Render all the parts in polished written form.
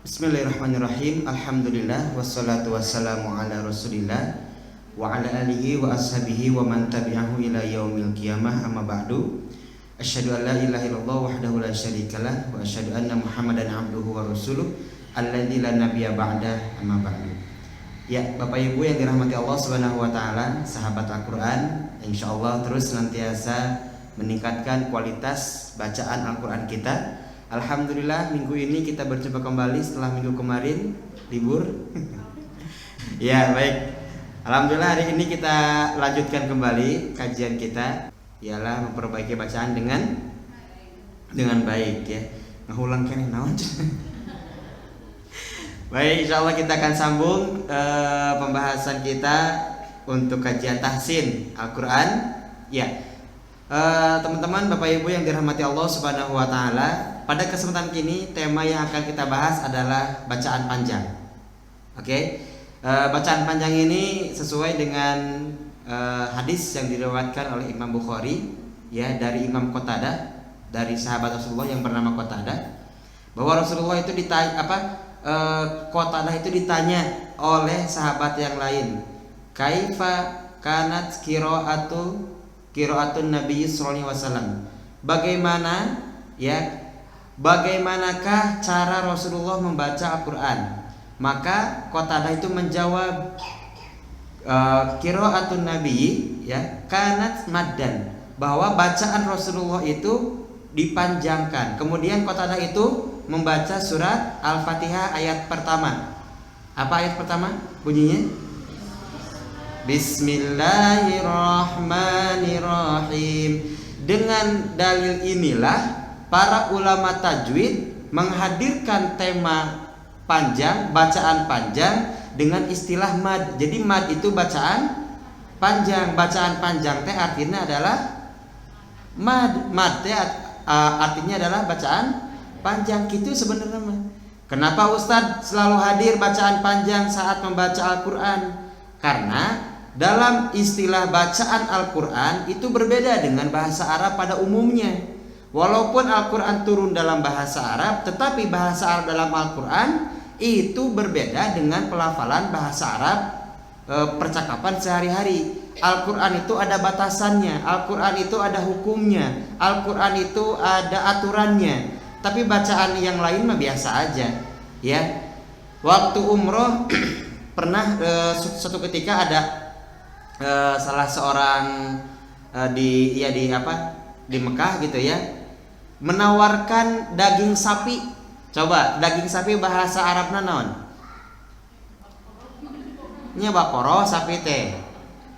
Bismillahirrahmanirrahim. Alhamdulillah wassalatu wassalamu ala Rasulillah wa ala alihi wa ashabihi wa man tabi'ahu ila yaumil qiyamah. Amma ba'du. Asyhadu an la ilaha illallah wahdahu la syarikalah wa asyhadu anna Muhammadan abduhu wa rasuluh alladzi la nabiyya ba'dah. Amma ba'du. Ya, Bapak Ibu yang dirahmati Allah Subhanahu wa taala, sahabat Al-Qur'an, insyaallah terus senantiasa meningkatkan kualitas bacaan Al-Qur'an kita. Alhamdulillah minggu ini kita berjumpa kembali setelah minggu kemarin libur. Ya, baik. Alhamdulillah hari ini kita lanjutkan kembali kajian kita, ialah memperbaiki bacaan dengan baik ya. Ngulang keneh naon. Baik, insyaallah kita akan sambung pembahasan kita untuk kajian tahsin Al-Qur'an. Ya. Teman-teman, Bapak Ibu yang dirahmati Allah Subhanahu wa taala, pada kesempatan kini tema yang akan kita bahas adalah bacaan panjang. Oke. Bacaan panjang ini sesuai dengan hadis yang diriwayatkan oleh Imam Bukhari ya, dari Imam Qatadah, dari sahabat Rasulullah yang bernama Qatadah, bahwa Rasulullah itu Qatadah itu ditanya oleh sahabat yang lain, kaifa kanat qiraatun Nabi sallallahu alaihi wasallam, bagaimanakah cara Rasulullah membaca Al-Qur'an? Maka Qatadah itu menjawab, qiraatun Nabi ya kanat maddan, bahwa bacaan Rasulullah itu dipanjangkan. Kemudian Qatadah itu membaca surat Al-Fatihah ayat pertama. Apa ayat pertama? Bunyinya Bismillahirrahmanirrahim. Dengan dalil inilah para ulama tajwid menghadirkan tema panjang, bacaan panjang dengan istilah mad. Jadi mad itu bacaan panjang. Bacaan panjang teh artinya adalah mad. Mad teh artinya adalah bacaan panjang gitu sebenarnya. Kenapa Ustadz selalu hadir bacaan panjang saat membaca Al-Qur'an? Karena dalam istilah bacaan Al-Qur'an itu berbeda dengan bahasa Arab pada umumnya. Walaupun Al-Qur'an turun dalam bahasa Arab, tetapi bahasa Arab dalam Al-Qur'an itu berbeda dengan pelafalan bahasa Arab percakapan sehari-hari. Al-Qur'an itu ada batasannya, Al-Qur'an itu ada hukumnya, Al-Qur'an itu ada aturannya. Tapi bacaan yang lain mah biasa aja ya. Waktu umroh pernah suatu ketika ada salah seorang di Mekah gitu ya, menawarkan daging sapi. Coba daging sapi bahasa Arabna naon? Nya bakoro sapi teh.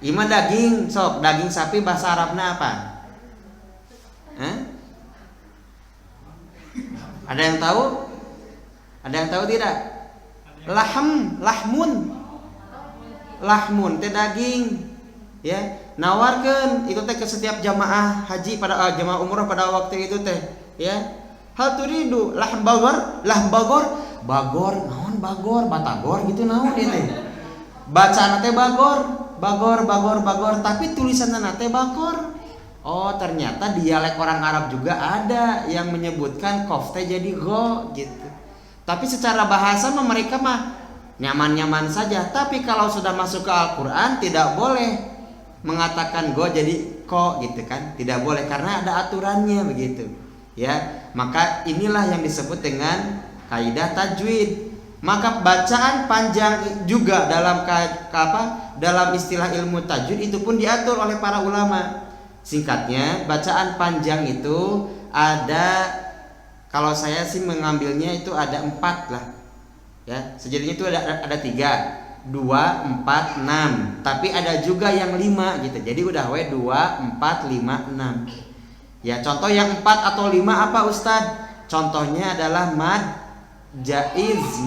Ima daging sok, daging sapi bahasa Arabna apa? Ada yang tahu? Ada yang tahu tidak? Lahmun teh daging ya. Nawarkeun itu teh ke setiap jamaah haji pada jamaah umrah pada waktu itu teh ya. Hal turidu lahm bagor naon bagor batagor gitu naon ieu teh. Bacaan teh bagor tapi tulisanna teh bakor. Oh, ternyata dialek orang Arab juga ada yang menyebutkan kof teh jadi go gitu. Tapi secara bahasa mereka mah nyaman-nyaman saja. Tapi kalau sudah masuk ke Al-Qur'an tidak boleh mengatakan go jadi ko gitu kan. Tidak boleh karena ada aturannya begitu. Ya, maka inilah yang disebut dengan kaidah tajwid. Maka bacaan panjang juga dalam istilah ilmu tajwid itu pun diatur oleh para ulama. Singkatnya, bacaan panjang itu ada, kalau saya sih mengambilnya itu ada 4 lah ya. Sejatinya itu ada 3, 2, 4, 6. Tapi ada juga yang 5 gitu. Jadi udah 2, 4, 5, 6 ya. Contoh yang 4 atau 5 apa Ustadz? Contohnya adalah mad jaiz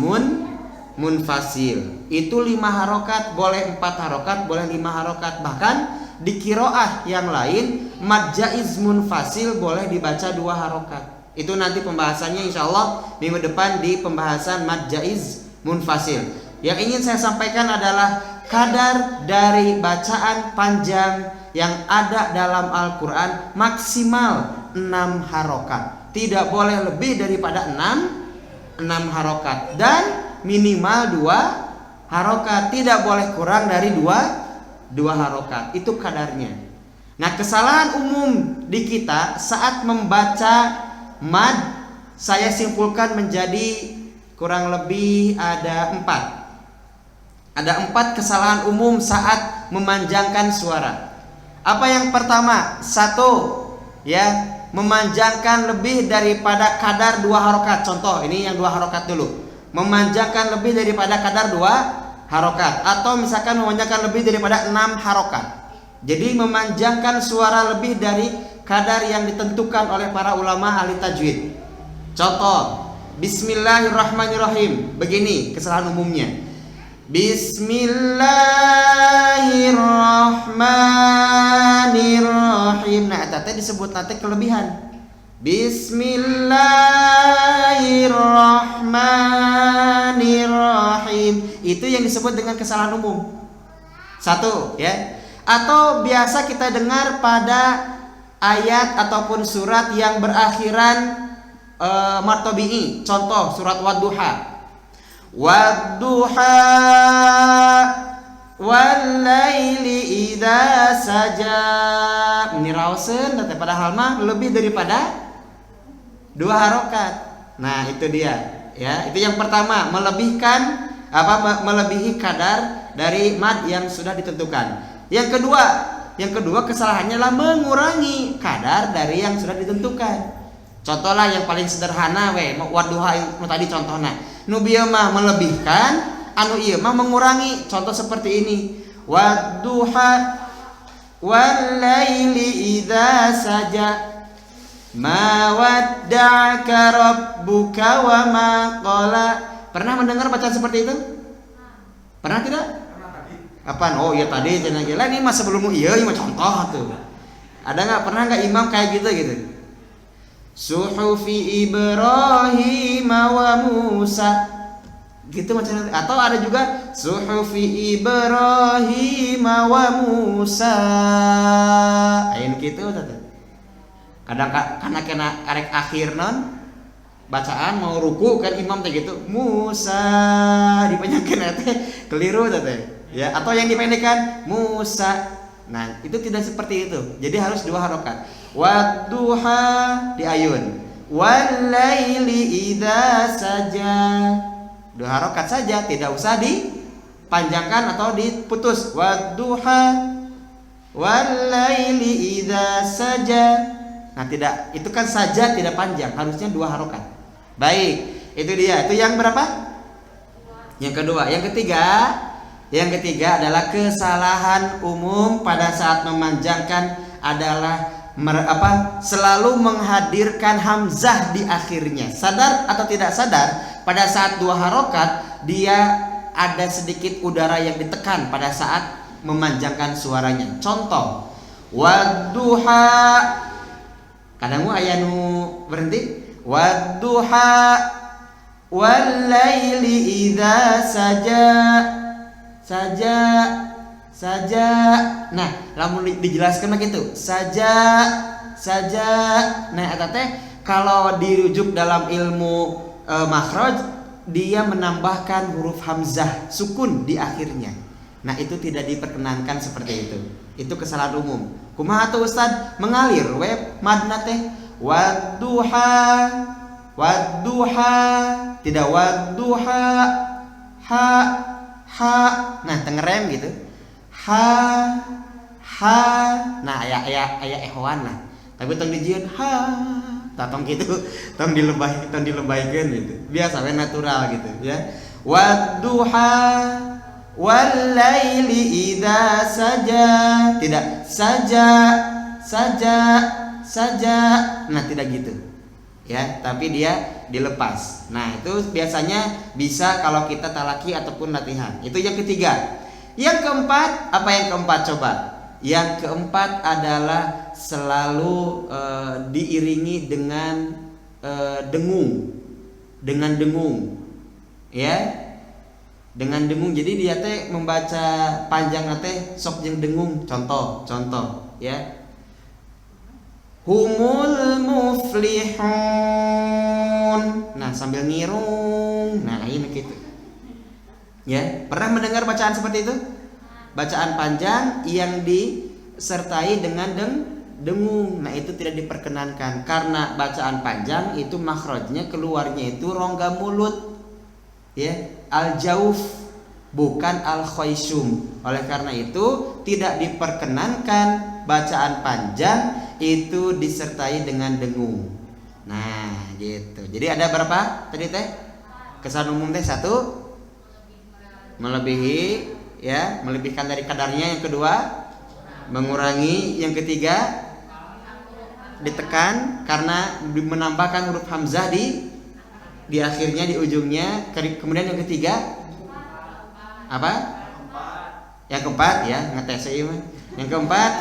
munfasil. Itu 5 harokat, boleh 4 harokat, boleh 5 harokat. Bahkan di qiraah yang lain mad jaiz munfasil boleh dibaca 2 harokat. Itu nanti pembahasannya insyaallah minggu depan di pembahasan mad jaiz munfasil. Yang ingin saya sampaikan adalah kadar dari bacaan panjang yang ada dalam Al-Qur'an maksimal 6 harokat. Tidak boleh lebih daripada 6 6 harokat dan minimal 2 harokat, tidak boleh kurang dari 2 harokat. Itu kadarnya. Nah, kesalahan umum di kita saat membaca mad saya simpulkan menjadi kurang lebih ada 4. Ada 4 kesalahan umum saat memanjangkan suara. Apa yang pertama? 1, ya, memanjangkan lebih daripada kadar 2 harokat. Contoh, ini yang 2 harokat dulu. Memanjangkan lebih daripada kadar 2 harokat. Atau misalkan memanjangkan lebih daripada 6 harokat. Jadi memanjangkan suara lebih dari kadar yang ditentukan oleh para ulama ahli tajwid. Contoh, Bismillahirrahmanirrahim. Begini kesalahan umumnya. Bismillahirrahmanirrahim. Nah, tadi disebut nanti kelebihan. Bismillahirrahmanirrahim. Itu yang disebut dengan kesalahan umum. 1, ya. Atau biasa kita dengar pada ayat ataupun surat yang berakhiran martobi'i. Contoh surat Wadduha. Wadduha walaili idza saja. Ini rawsen, padahal mah lebih daripada 2 harokat. Nah, itu dia, ya. Itu yang pertama, melebihi kadar dari mad yang sudah ditentukan. Yang kedua kesalahannya adalah mengurangi kadar dari yang sudah ditentukan. Contohlah yang paling sederhana Wadduha tadi contohnya. Nu bieu mah melebihkan, anu ieu mah mengurangi. Contoh seperti ini. Wadduha walaili idza saja. Ma wadda'aka rabbuka wa ma qala. Pernah mendengar bacaan seperti itu? Pernah tidak? Apaan? Oh iya tadi jangan gila, ini mah sebelum iya mah contoh tuh. Ada nggak, pernah nggak imam kayak gitu? Suhufi Ibrahim wa Musa. Gitu macam. Atau ada juga Suhufi Ibrahim wa Musa. Ain gitu tadi. Kadang karena kena karek akhir non bacaan mau ruku kan imam teh gitu. Musa dipanjangkeun teh keliru teh. Ya, atau yang dipendekkan Musa. Nah, itu tidak seperti itu. Jadi harus 2 harokat. Wadduha diayun. Walaili idza saja. 2 harokat saja, tidak usah dipanjangkan atau diputus. Wadduha walaili idza saja. Nah, tidak, itu kan saja tidak panjang, harusnya 2 harokat. Baik, itu dia. Itu yang berapa? Yang kedua. Yang ketiga adalah kesalahan umum pada saat memanjangkan adalah selalu menghadirkan hamzah di akhirnya. Sadar atau tidak sadar, pada saat 2 harokat dia ada sedikit udara yang ditekan pada saat memanjangkan suaranya. Contoh, wadduha. Kadang aya nu berhenti. Wadduha walaili idza saja. Nah, lamun dijelaskan gitu. Saja. Nah, eta teh kalau dirujuk dalam ilmu makhraj, dia menambahkan huruf hamzah sukun di akhirnya. Nah, itu tidak diperkenankan seperti itu. Itu kesalahan umum. Kumaha tuh Ustaz? Mengalir madna teh wadduha. Tidak wadduha. Ha. Nah, tengerem gitu. Ha. Nah, aya ehwan lah. Tapi tong dijieun ha. Tong gitu, tong dilebaykeun gitu. Biasa we natural gitu ya. Wadduha walaili idza saja. Tidak saja. Nah, tidak gitu. Ya, tapi dia dilepas. Nah, itu biasanya bisa kalau kita talaki ataupun latihan. Itu yang ketiga. Yang keempat, apa yang keempat coba? Yang keempat adalah selalu diiringi dengan dengung. Dengan dengung. Ya. Dengan dengung. Jadi dia teh membaca panjang teh sok jeung dengung. Contoh, ya. Humul muflihun. nun. Nah, sambil ngirung. Nah, ini gitu. Ya, pernah mendengar bacaan seperti itu? Bacaan panjang yang disertai dengan dengung. Nah, itu tidak diperkenankan karena bacaan panjang itu makhrajnya keluarnya itu rongga mulut. Ya, al-jauf bukan al-khaysum. Oleh karena itu tidak diperkenankan bacaan panjang itu disertai dengan dengung. Nah, gitu. Jadi ada berapa tadi teh? Kesan umum teh 1, melebihi, ya, melebihkan dari kadarnya. Yang kedua, mengurangi. Yang ketiga, ditekan karena menambahkan huruf hamzah di akhirnya, di ujungnya. Kemudian yang ketiga apa? Yang keempat, ya, ngetes ya. Yang keempat,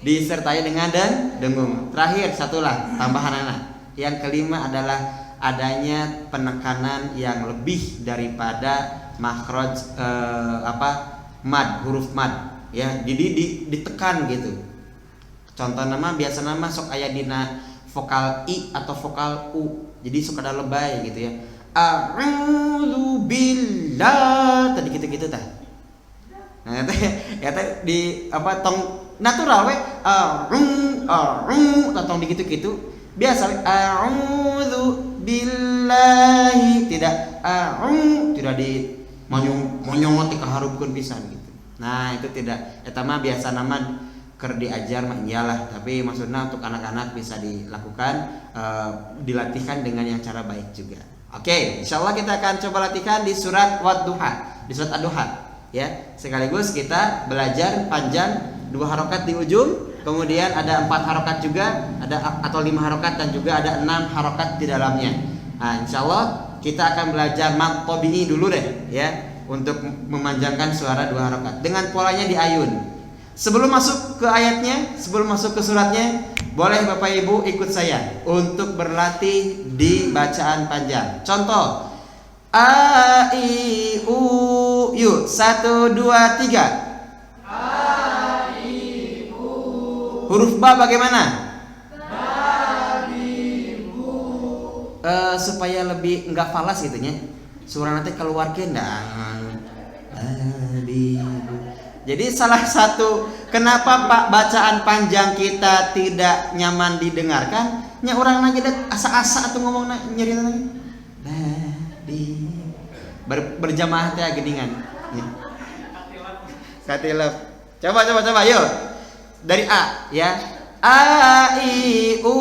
disertai dengan dengung. Terakhir satulah tambahan anak. Yang kelima adalah adanya penekanan yang lebih daripada makhraj mad, huruf mad, ya. Jadi ditekan gitu. Contoh nama biasa nama sok aya dina vokal i atau vokal u. Jadi sok ada lebay gitu ya. A'udzu billah tadi gitu-gitu tah. Nah, ya teh di tong natural we tong di gitu-gitu. Biasa a'udzu billahi, tidak tidak di monyong ti kaharupkeun pisan gitu. Nah, itu tidak eta mah biasa nama keur diajar mah iyalah, tapi maksudnya untuk anak-anak bisa dilakukan dilatihkan dengan yang cara baik juga. Oke, insyaallah kita akan coba latihkan di surat Wadduha, di surat Ad-Duha, ya. Sekaligus kita belajar panjang 2 harokat di ujung. Kemudian ada 4 harokat juga, atau 5 harokat, dan juga ada 6 harokat di dalamnya. Nah, insyaallah kita akan belajar mad tabi'i dulu deh, ya, untuk memanjangkan suara 2 harokat dengan polanya di ayun. Sebelum masuk ke ayatnya, sebelum masuk ke suratnya, boleh Bapak Ibu ikut saya untuk berlatih di bacaan panjang. Contoh, a i u, yuk 1 2 3. Huruf ba bagaimana? Supaya lebih enggak falas gitu nya. Suara nanti keluarkeun Jadi salah satu kenapa Pak bacaan panjang kita tidak nyaman didengarkan, nya orang lagi asa-asa atau ngomong nyerita lagi. Berjamaah teh geningan. Katilep. Coba yuk. Dari A, ya. A I U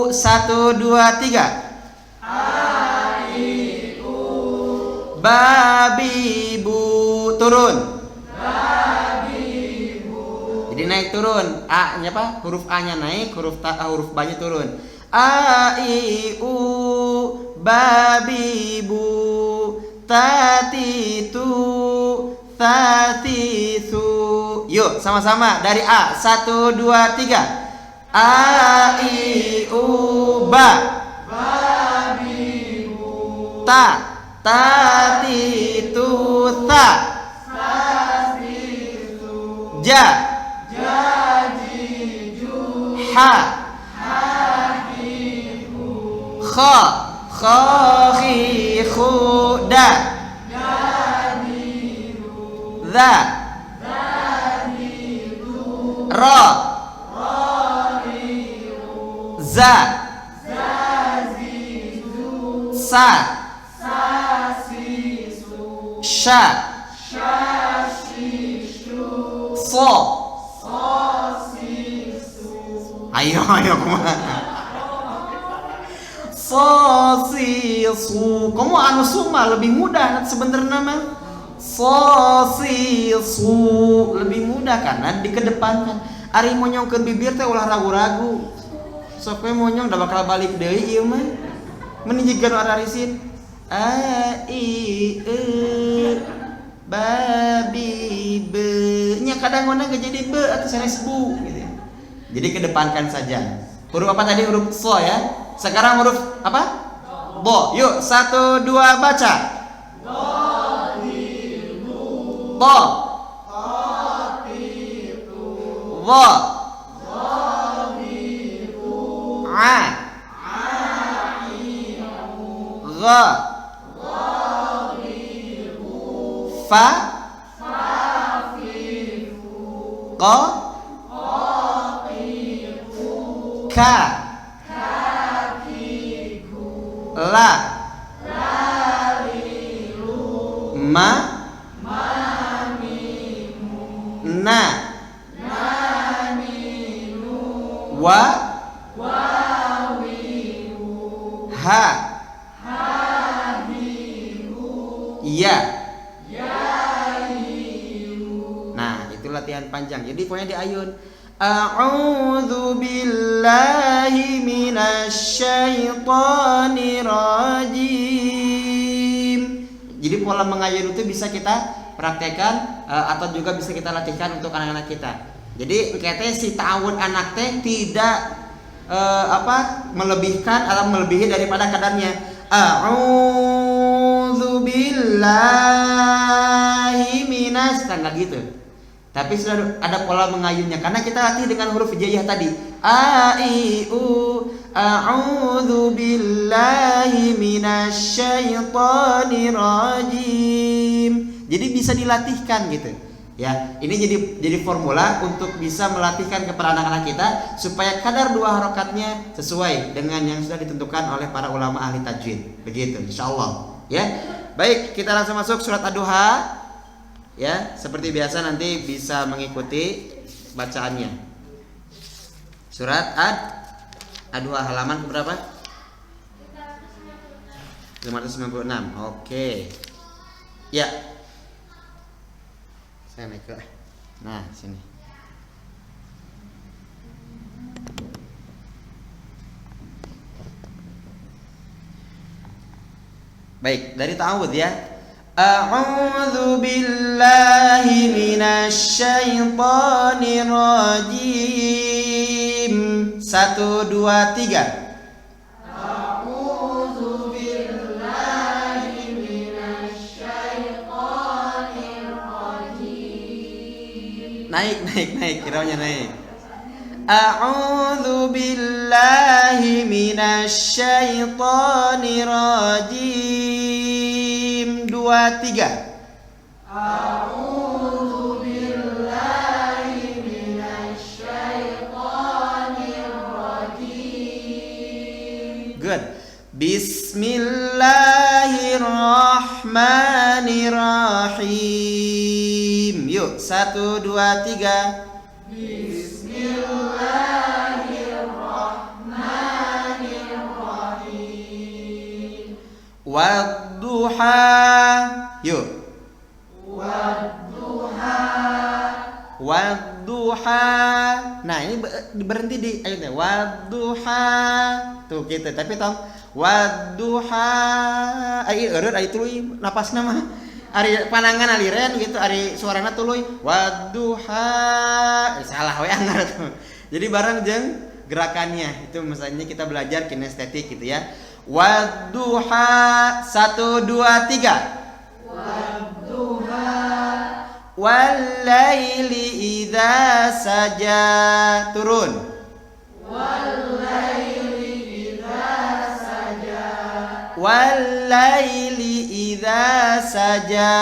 1 2 3. A I U. Babi bu turun. Babi bu. Jadi naik turun. A-nya apa? Huruf A-nya naik, huruf B-nya turun. A I U babi bu tatitu tatisu. Yuk sama-sama dari A 1 2 3. A I U ba babi bu ta tatitu ta tatisu ja jajiju ha hahibu kha khahi khuda za ra za sa sha so ayo kumaha so si su kamu anu suma lebih mudah sebenarnya mah so si su lebih mudah karena dikedepankan. Ari monyongkeun bibir teh ulah ragu-ragu. Sok we monyong da bakal balik deui ieu mah. Mun jigana ararisin a i e babi be nya kadang-kadang gak jadi be atau sanes bu gitu. Jadi kedepankan saja. Huruf apa tadi? Huruf so ya. Sekarang huruf apa? Bo. Yuk 1 2 baca. Bo. Wo. A. Gha. Fa. Qa. Ka. La. Ma. Na. Wa. Ha. Ya. Nah, itu latihan panjang. Jadi pokoknya diayun. A'udzu billahi minasyaitonir rajim. Jadi pola mengayun itu bisa kita praktekkan atau juga bisa kita latihkan untuk anak-anak kita. Jadi kayaknya si ta'awud anak teh tidak melebihkan atau melebihi daripada kadarnya. A'udzu billahi minas, enggak gitu. Tapi sudah ada pola mengayunnya karena kita latih dengan huruf hijaiyah tadi. A I U. A'udzu billahi minasyaitonir rajim. Jadi bisa dilatihkan gitu. Ya, ini jadi formula untuk bisa melatihkan kepada anak-anak kita supaya kadar dua harokatnya sesuai dengan yang sudah ditentukan oleh para ulama ahli tajwid. Begitu, insyaallah. Ya, baik, kita langsung masuk surat Ad-Duha. Ya, seperti biasa nanti bisa mengikuti bacaannya. Surat Ad-Duha halaman berapa? 596. Oke. Ya. Saya naik ke. Nah, sini. Baik, dari ta'awudz ya. A'udzu billahi minasyaitonir rajim. 1 2 3. A'udzu billahi minasyaitonir rajim. Naik kiranya naik. A'udzu billahi minasyaitonir rajim. 2 3. A'udzu billahi minasyaitonir rajim. Good. Bismillahirrahmanirrahim. Yuk, 1 2 3. Bismillahirrahmanirrahim. Wadduha. Yuk. Wadduha. Nah, ini berhenti di ayatnya. Wadduha. Tuh gitu. Tapi tong wadduha. Ai eureut ai tuluy napasna mah. Ari panangan aliren gitu, ari suarana tuluy wadduha. Salah we anggar tuh. Jadi bareng jeung gerakannya. Itu misalnya kita belajar kinestetik gitu ya. Wadduha. 1 2 3. Wadduha. Wallaili idza saja. Turun. Wallaili idza saja. Wallaili idza saja.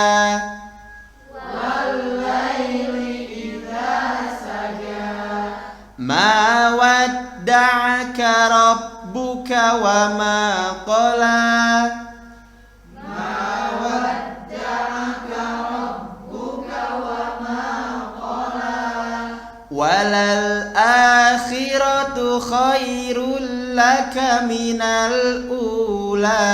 Wallaili idza saja. Ma wadda'aka rabbuka wa ma qala. Walal akhiratu khairul laka minal ula.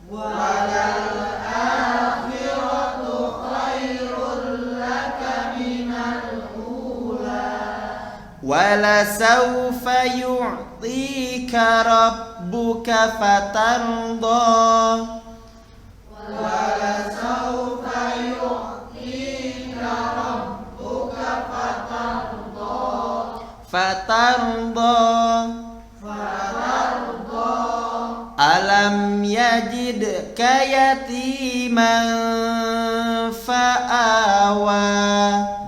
Walal akhiratu khairul laka minal ula. Wala sawfa yu'tika rabbuka fatarda. Wala sawfa yu'tika rabbuka fatarda. Alam yajidka yatiman fa'awa.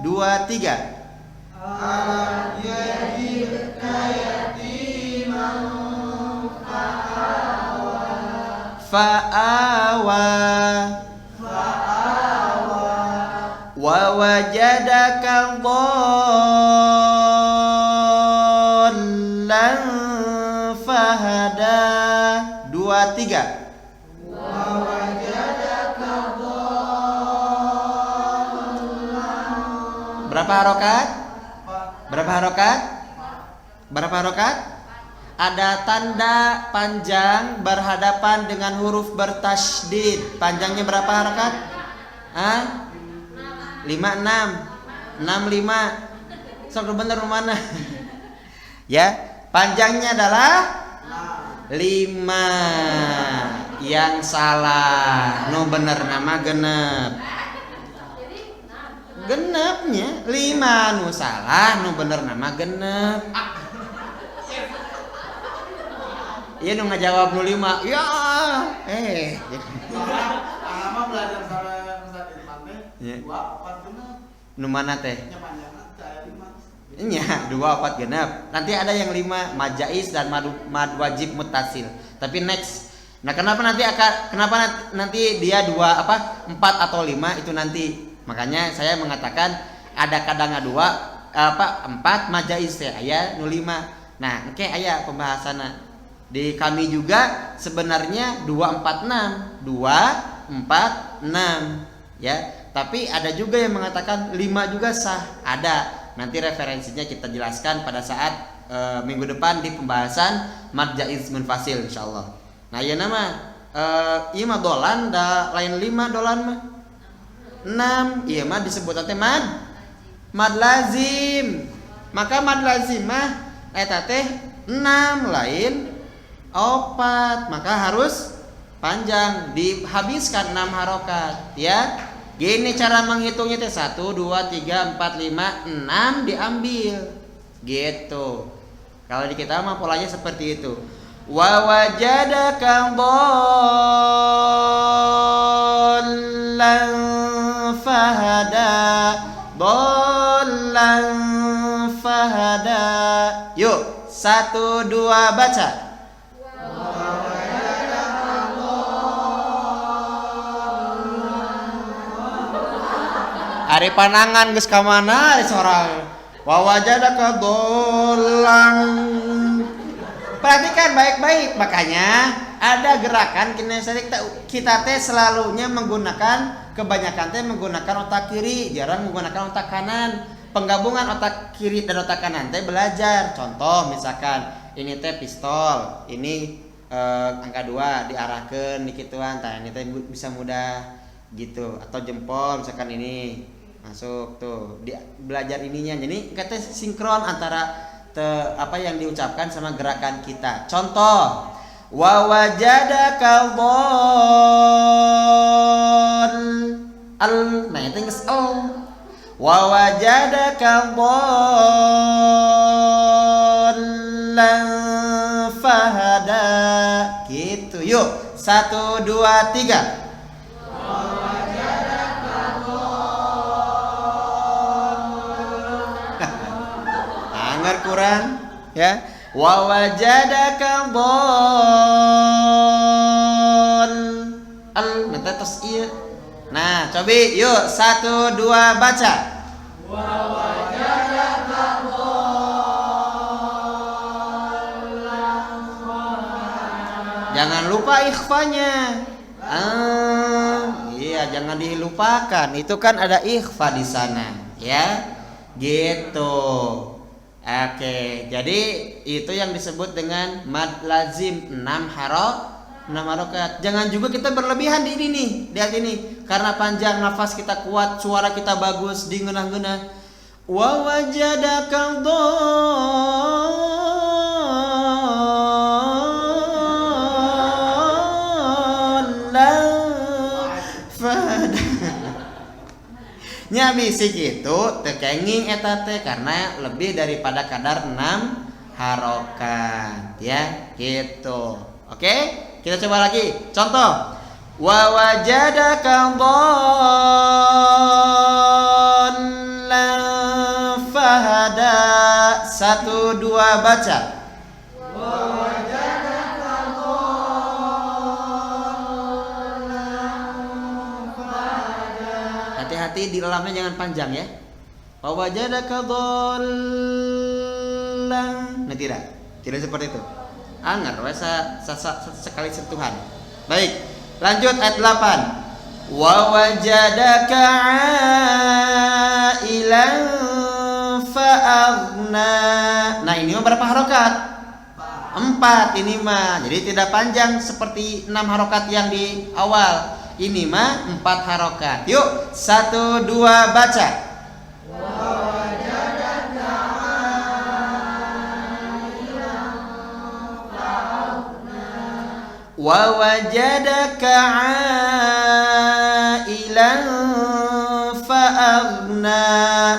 2 3. Alam yajidka yatiman fa'awa. fa'awa wa wajadaka dhallan fahada. 2, 3. Berapa harokat? Berapa harokat? Ada tanda panjang berhadapan dengan huruf bertasydid. Panjangnya berapa harokat? 5, 6, 5. Sok bener mana? Ya, panjangnya adalah 5. Yang salah. Nu bener nama genep. Genepnya 5, nu salah, nu bener nama genep. Iya nu ngajawab nu 5. Ya. Lama belajar sama Ustaz Irfan teh. 2, 4 genep. Nu mana teh? Nya panjangna teh 5. Nya 2, 4 genep. Nanti ada yang 5 mad jaiz dan mad wajib muttasil. Tapi next. Nah, kenapa nanti dia 4 atau 5 itu nanti. Makanya saya mengatakan ada kadang 4 mad jaiz teh aya nu 5. Nah, oke aya pembahasanna. Di kami juga sebenarnya 246 ya. Tapi ada juga yang mengatakan 5 juga sah. Ada. Nanti referensinya kita jelaskan pada saat minggu depan di pembahasan mad jaiz munfasil insyaallah. Nah, ieu nama ieu mah dolan da lain 5 dolan mah 6. Ieu mah disebut teh mad lazim. Maka mad lazim mah eta teh 6 lain 4, maka harus panjang, dihabiskan 6 harokat ya. Gini cara menghitungnya teh 1, 2, 3, 4, 5, 6 diambil gitu. Kalau di kita mah polanya seperti itu. Wa wajadaka dhallan fahada. Dhallan fahada. Yuk 1, 2 baca. Ari panangan geus ka mana ari sorang. Wa wajadaka dhallan. Perhatikan baik-baik, makanya ada gerakan kinestetik kita teh selalunya menggunakan kebanyakan teh menggunakan otak kiri, jarang menggunakan otak kanan. Penggabungan otak kiri dan otak kanan teh belajar. Contoh misalkan ini teh pistol, ini angka 2 diarahkeun dikituan, tah ini teh bisa mudah gitu. Atau jempol misalkan ini masuk tuh belajar ininya. Jadi kita sinkron antara apa yang diucapkan sama gerakan kita. Contoh wa wajadaka nah itu geus wa wajadaka dhallan fahada gitu. Yuk 1, 2, 3. Kurang ya. Wa wajadaka nanti terus iya. Nah, coba yuk 1, 2 baca. Wa wajadaka jangan lupa ikhfanya. Iya, jangan dilupakan. Itu kan ada ikhfa di sana ya. Gitu. Oke, jadi itu yang disebut dengan mad lazim 6 harokat. Jangan juga kita berlebihan di ini nih, lihat ini. Karena panjang nafas kita kuat, suara kita bagus di ngeunah-ngeunah. Wa wajadaka nya bisik itu tekenging eta teh karena lebih daripada kadar 6 harokat ya gitu. Oke, kita coba lagi. Contoh wa wajadaka dhallan fahada. 1, 2 baca. Wa wajadaka dhallan hati-hati di lamnya jangan panjang ya. Wa wajadaka dhallan. Nah, tidak seperti itu. Anger sekali sentuhan. Baik, lanjut ayat 8. Wa wajadaka 'ailan fa'aghna. Nah, ini mah berapa harokat? 4 ini mah. Jadi tidak panjang seperti 6 harokat yang di awal. Ini mah 4 harokat. Yuk, 1 2 baca. Wa wajadaka 'ailan fa'aghna.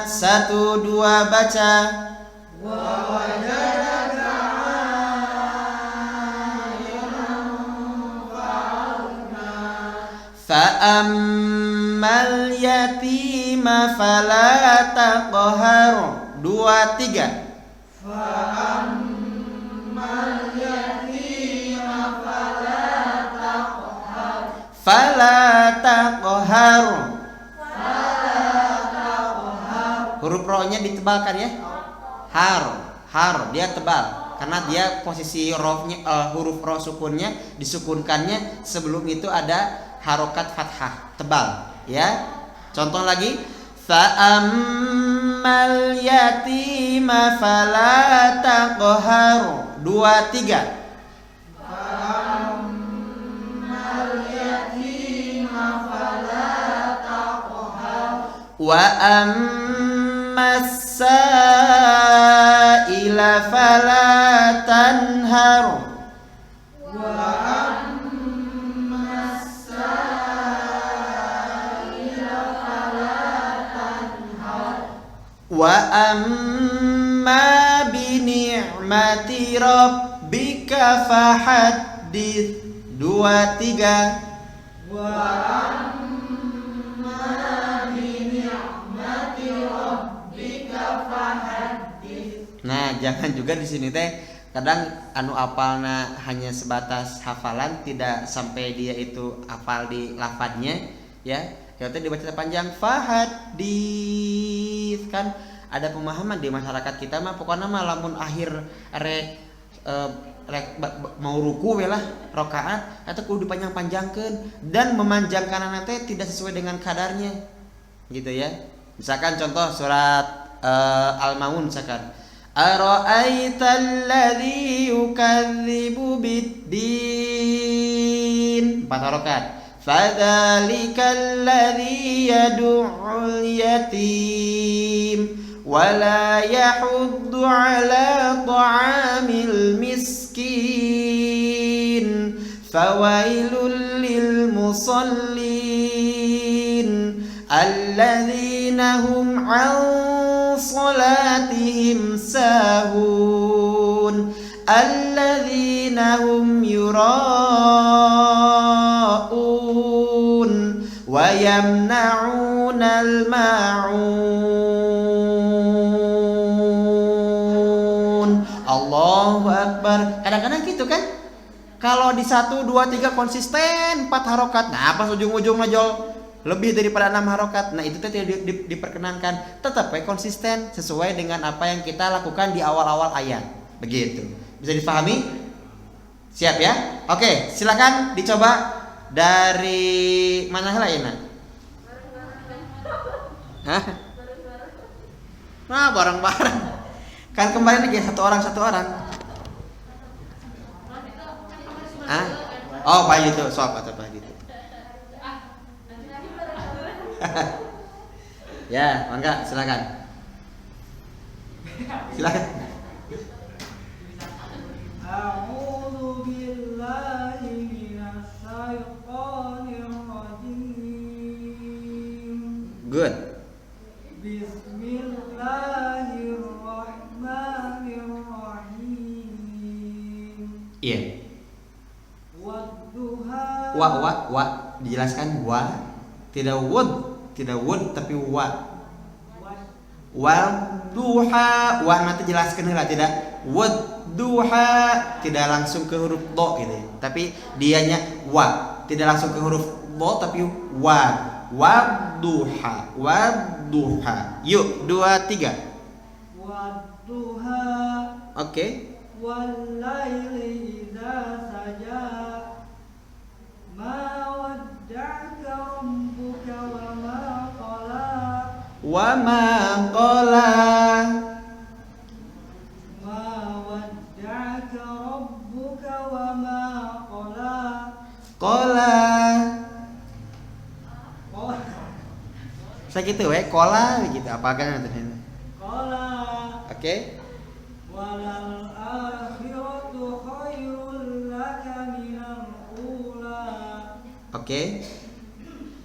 1 2 baca. Wa wajadaka 'ailan fa'aghna. Fa'ammal yatima fala taqhar. 2 3. Fa'ammal yatima fala taqhar. Huruf ro-nya ditebalkan ya. Har dia tebal karena dia posisi huruf ro sukunnya disukunkannya, sebelum itu ada harokat fathah tebal ya. Contoh lagi, fa'ammal yatima fala taqhar. 2 3. Wa ammas sa'ila fala tanhar. Wa ammas sa'ila fala tanhar. Wa amma bi ni'mati rabbika fahaddits. 2 3. Wa nah, jangan juga di sini teh kadang anu apalna hanya sebatas hafalan, tidak sampai dia itu hafal di lafadznya ya. Ya teh dibaca panjang fahadits kan ada pemahaman di masyarakat kita mah pokoknya mah lamun akhir rek mau ruku we lah rakaat atau kudu dipanjang-panjangkeun dan memanjangkan teh tidak sesuai dengan kadarnya gitu ya. Misalkan contoh surat Al-Maun misalkan ara'aital ladzi yukadzibu biddin 4 harokat. Fadzalikal ladzi yad'ul yatim wa la yahuddu 'ala ta'amil miskin fawailul lil musallin alladzina hum 'an salatihim sahun alladzina hum yura'un wa yamna'unal ma'un. Allahu Akbar. Kadang-kadang gitu kan. Kalau di 1 2 3 konsisten 4 harokat. Nah, pas ujung-ujung najol lebih daripada 6 harokat. Nah, itu tidak diperkenankan. Tetap konsisten sesuai dengan apa yang kita lakukan di awal-awal ayat. Begitu. Bisa dipahami? Siap ya? Oke, silakan dicoba dari mana lainnya? Hah? Nah, bareng-bareng. Kan kemarin lagi satu orang. Ah? Oh, Pak itu, soal atau Pak itu. Ya, mangga silakan. Silakan. A'udzu billahi minasy syaithanir rajim. Good. Bismillahirrahmanirrahim. Iya. Wadduha. Wa dijelaskan wa, tidak wud tapi wa. Wal duha, wa nanti jelaskan lah, tidak wud duha, tidak langsung ke huruf do gitu ya. Tapi dianya wa, tidak langsung ke huruf dho tapi wa. Wadduha. Wadduha. Yuk, 2 3. Wadduha. Oke. Wallaili idza saja. Ma wadda'aka rabbuka wa ma qala. Wa ma qala. Ma wadda'aka rabbuka wa ma qala. Qala. Saya gitu kola gitu apakah nanti. Qala. Oke. Walal akhiratu khairul laka minal ula. Oke.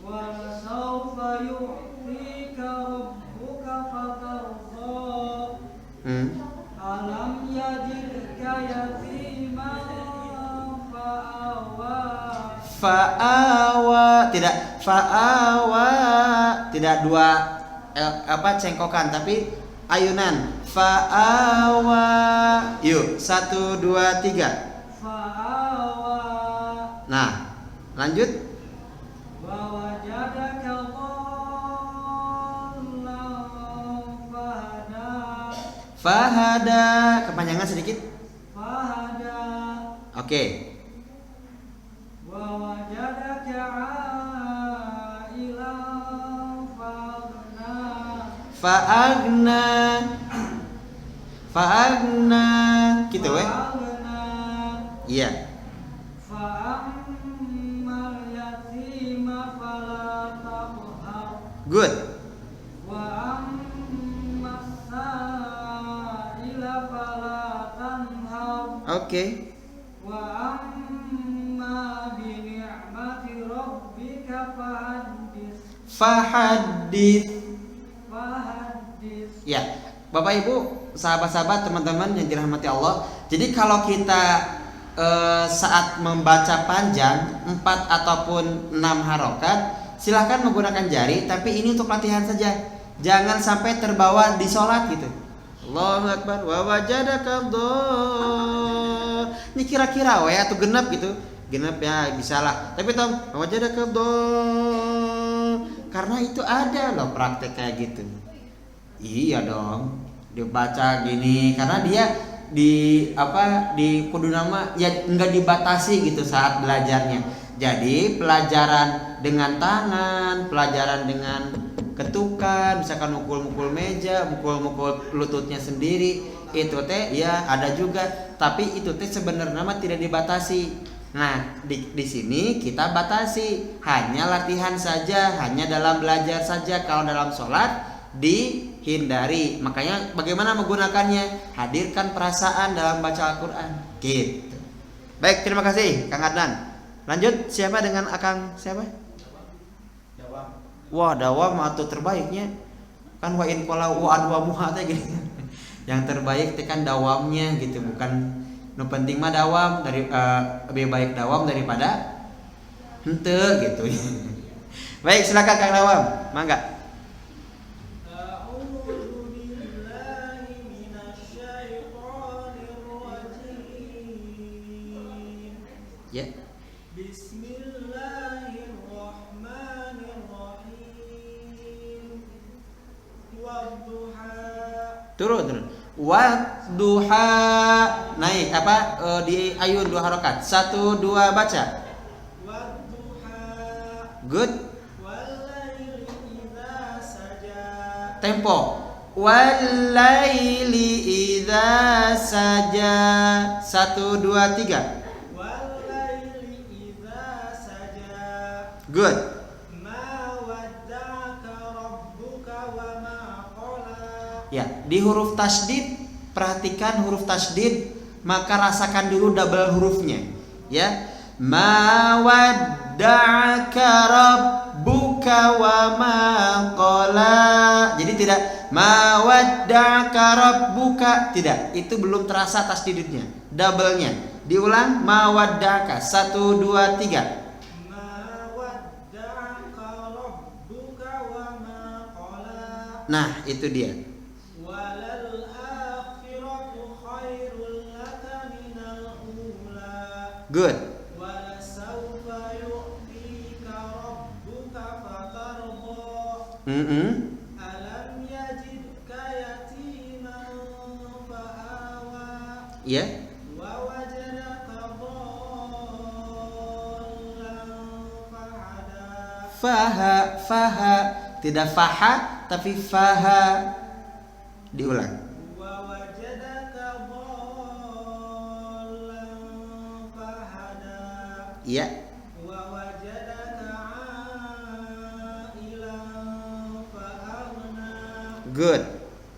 Wa sawfa yu'tika rabbuka fatarda. Alam yajidka yatiman fa'awa. Fa'awa, tidak fa'awa, tidak dua cengkokan tapi ayunan. Fa'awa. Yuk, 1 2 3. Fa'awa. Nah, lanjut. Wa wajadaka dhallan fahada. Fahada, kepanjangan sedikit. Fahada. Oke. Wa wajadaka 'ailan faghna. Fa'agna. Fa'agna. Gitu weh. Faghna. Iya. Fa'ammal yatima fala taqhar. Good. Wa ammas sa'ila fala tanhar. Oke. Wa amma bi ni'mati rabbika fahaddits. Fahaddits. Fahaddits. Ya, Bapak Ibu, sahabat-sahabat, teman-teman yang dirahmati Allah. Jadi kalau kita saat membaca panjang 4 ataupun 6 harokat, silahkan menggunakan jari, tapi ini untuk latihan saja. Jangan sampai terbawa di sholat gitu. Allahu Akbar wa wajadaka dhallan. Ini kira-kira atau genap gitu. Genap ya bisalah. Tapi tong wa wajadaka dhallan. Karena itu ada loh praktek kayak gitu. Iya dong. Dibaca gini karena dia di kudu nama ya enggak dibatasi gitu saat belajarnya. Jadi pelajaran dengan tangan, pelajaran dengan ketukan, misalkan mukul-mukul meja, mukul-mukul lututnya sendiri, itu teh ya ada juga, tapi itu teh sebenarnya mah tidak dibatasi. Nah, di sini kita batasi, hanya latihan saja, hanya dalam belajar saja. Kalau dalam sholat dihindari. Makanya bagaimana menggunakannya? Hadirkan perasaan dalam baca Al-Quran. Gitu. Baik, terima kasih Kang Adnan. Lanjut, siapa dengan Akang siapa? Dawam. Wah, dawam atau terbaiknya kan wa in qala wa adwamuha teh gitu. Yang terbaik teh kan dawamnya gitu, bukan nu penting mah dawam dari lebih baik dawam daripada henteu gitu. Baik, silakan Kang Dawam. Mangga. Ya. Bismillahirrahmanirrahim. Wadduha. Turun. Wadduha. Naik di ayun 2 harokat. 1 2 baca. Wadduha. Good. Wallaili idza saja. Tempo. Wallaili idza saja. 1 2 3. Good. Ma wadda'aka rabbuka wa ma qala. Ya, di huruf tasydid perhatikan huruf tasydid, maka rasakan dulu double hurufnya. Ya. Ma wadda'aka rabbuka wa ma qala. Jadi tidak ma wadda'aka rabbuka, tidak. Itu belum terasa tasydidnya. Double-nya. Diulang ma wadda'aka. 1 2 3. Nah, itu dia. Walal akhiratu khairul laka minal ula. Good. Wala sawfa yu'tika Alam yajidka yatiman fa'awa. Ya. Wa wajadaka dhallan fahada. Faha, tidak faha tapi faha. Diulang. Wa wajadaka dhallan fahada. Ya. Wa wajadaka 'ailan fa'aghna. Good.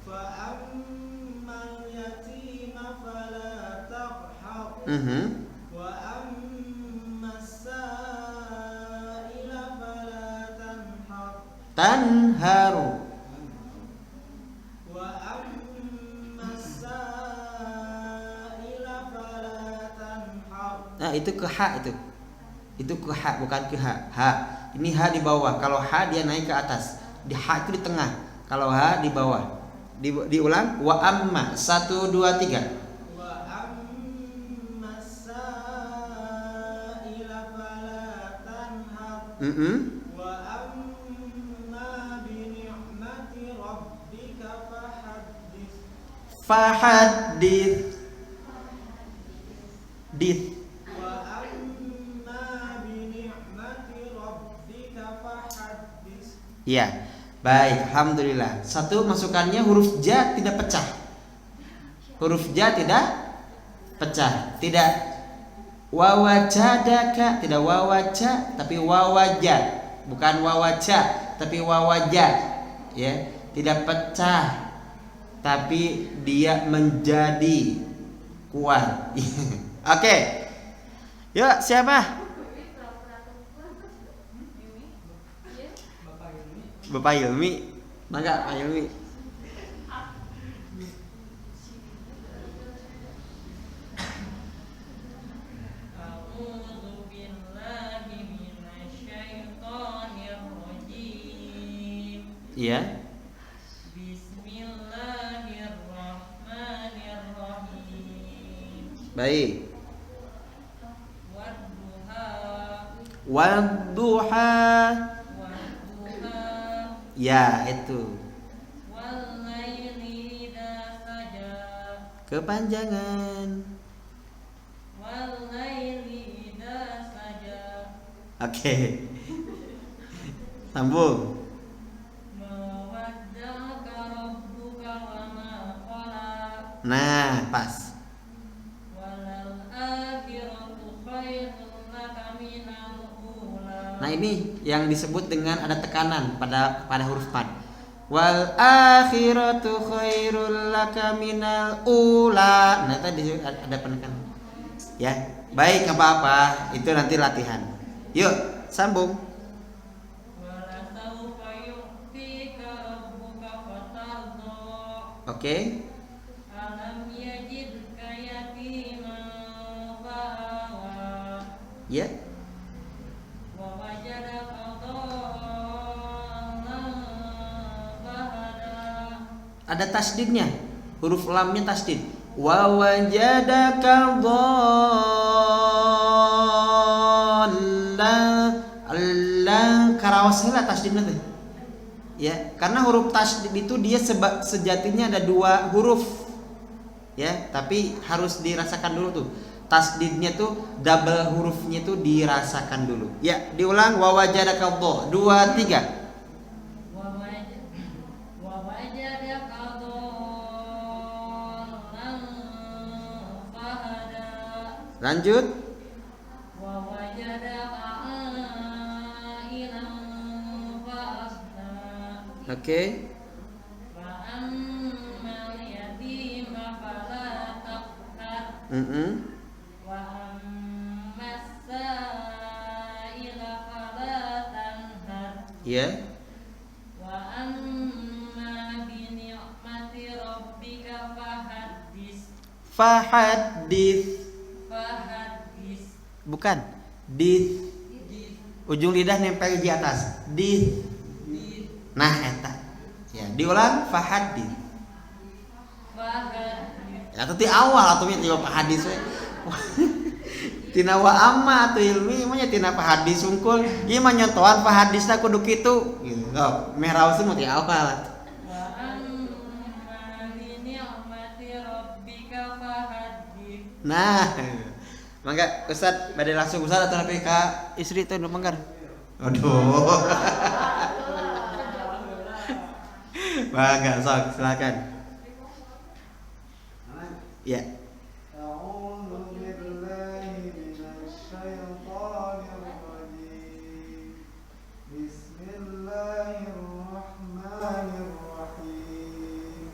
Fa ammal yatima fala taqhar. Wa ammas sa'ila fala tanhar. Tanharu. Wa ammas sa'ila fala tanhar. Nah, itu ke ha itu. Itu ke ha bukan ke ha. Ha. Ini ha di bawah. Kalau ha dia naik ke atas. Di ha itu di tengah. Kalau ha di bawah. Diulang. Wa amma 1 2 3. Wa ammas sa'ila fala tanhar. Wa amma bi ni'mati rabbika fahaddits. Fahaddits. Wa amma bi ni'mati rabbika fahaddits. Ya. Baik, alhamdulillah. Satu masukannya huruf ja tidak pecah. Huruf ja tidak pecah. Tidak wawajadaka, tidak wawaja tapi wawaja. Bukan wawaja tapi wawaja. Ya, tidak pecah tapi dia menjadi kuat. Oke. Yuk, siapa? Bapak Ilmi. Mangga Pak Ilmi. A'udzu billahi minasyaitonir rajim. Iya. Bismillahirrahmanirrahim. Baik. Wadduha Wadduha. Ya, itu. wal laili idza saja Kepanjangan. wal laili idza saja Oke. Sambung. ma wadda'aka rabbuka wa ma qala Nah, pas. walal akhiratu khairun laka minal ula. Nah, ini yang disebut dengan ada tekanan pada huruf pad. Wal akhiratu khairul laka minal ula. Nah, tadi ada penekanan. Ya, baik, enggak apa-apa. Itu nanti latihan. Yuk, sambung. Wala sawfa yu'tika rabbuka fatarda. Oke. Alam yajidka yatiman fa'awa. Ya. Wa wajadaka dhallan fahada. Ada tasdidnya. Huruf lamnya tasdid. Wa wajadaka dhallan. Allah karawas heula tasdidna teh. Ya, karena huruf tasdid itu dia sejatinya ada 2 huruf. Ya, tapi harus dirasakan dulu tuh. Tasdidnya tuh double hurufnya tuh dirasakan dulu. Ya, diulang wa wajadaka dha 2 3. Wa wajadaka dhallan fahada. Lanjut. Wa wajadaka a'ilan fa'asna. Oke. Wa ammal yatima fala taqhar. Wa ammas sa'ila fala tanhar. Ya. Wa amma bi ni'mati rabbika fahaddits. Fahaddits. Bukan. Dis. Ujung lidah nempel di atas. Dis. Nah, eta. Ya, diulang fahaddits. Ya, tadi awal atau tiba fahadits we. Tina wa amma atuh ilmi mah nya tina hadis sungkul. Ieu mah nyontohan hadisna kudu kitu. Gitu. Oh, meh raoseun mah ti awal. Wa amma bi ni'mati rabbika fahaddits. Nah, mangga Ustaz bade langsung Ustaz atau nepi ka istri teh nu manggar. Aduh. Mangga sok silakan. Ya. أعوذ بالله من الشيطان الرجيم بسم الله الرحمن الرحيم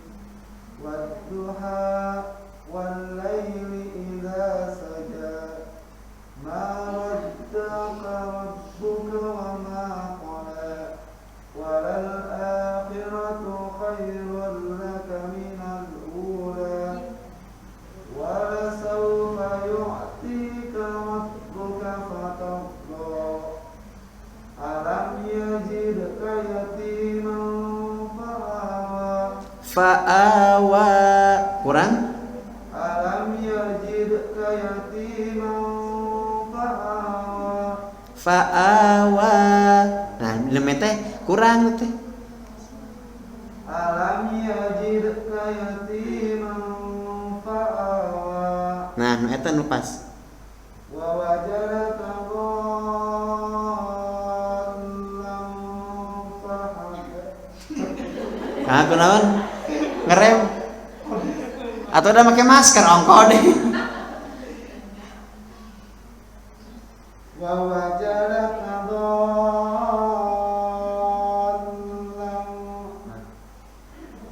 والضحى والليل إذا سجى ما ودعك ربك وما قلى وللآخرة خير لك من الأولى ولسوف يعطيك ربك فترضى ألم يجدك يتيما فآوى Fa'awa kurang ألم يجدك يتيما فآوى fa'awa. Nah, lemet teh kurang teh. ألم يجدك يتيما فآوى Nah, nu eta nu pas. ووجدك ضالا فهدى Nah, kunaon? Ngerem. Atau udah pakai masker ongko deh. ووجدك ضالا